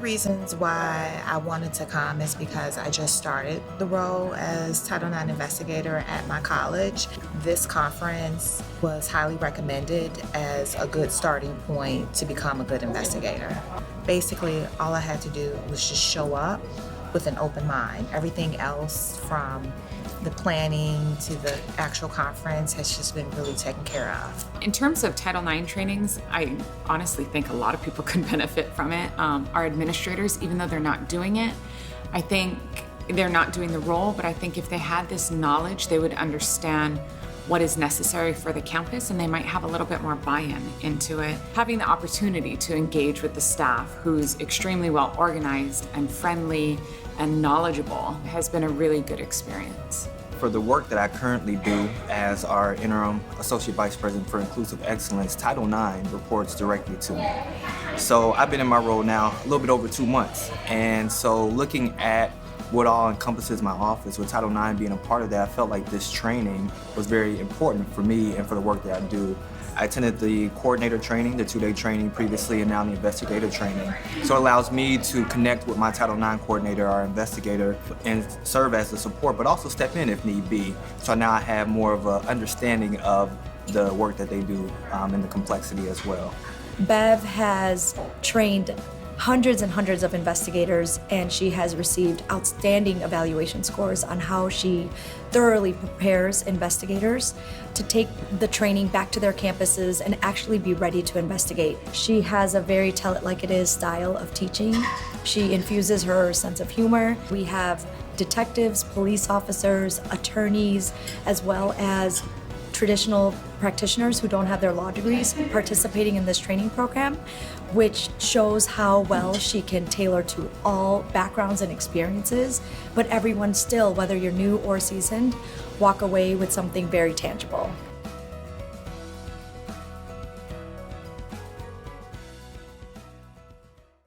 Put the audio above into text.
the reasons why I wanted to come is because I just started the role as Title IX Investigator at my college. This conference was highly recommended as a good starting point to become a good investigator. Basically, all I had to do was just show up with an open mind. Everything else, from the planning to the actual conference, has just been really taken care of. In terms of Title IX trainings, I honestly think a lot of people could benefit from it. Our administrators, even though they're not doing it, I think they're not doing the role, but I think if they had this knowledge, they would understand what is necessary for the campus, and they might have a little bit more buy-in into it. Having the opportunity to engage with the staff, who's extremely well organized and friendly and knowledgeable, has been a really good experience. For the work that I currently do as our interim Associate Vice President for Inclusive Excellence, Title IX reports directly to me. So I've been in my role now a little bit over 2 months. And so looking at what all encompasses my office, with Title IX being a part of that, I felt like this training was very important for me and for the work that I do. I attended the coordinator training, the 2-day training previously, and now the investigator training. So it allows me to connect with my Title IX coordinator, our investigator, and serve as the support, but also step in if need be. So now I have more of an understanding of the work that they do and the complexity as well. Bev has trained hundreds and hundreds of investigators, and she has received outstanding evaluation scores on how she thoroughly prepares investigators to take the training back to their campuses and actually be ready to investigate. She has a very tell it like it is style of teaching. She infuses her sense of humor. We have detectives, police officers, attorneys, as well as traditional practitioners who don't have their law degrees participating in this training program, which shows how well she can tailor to all backgrounds and experiences, but everyone still, whether you're new or seasoned, walk away with something very tangible.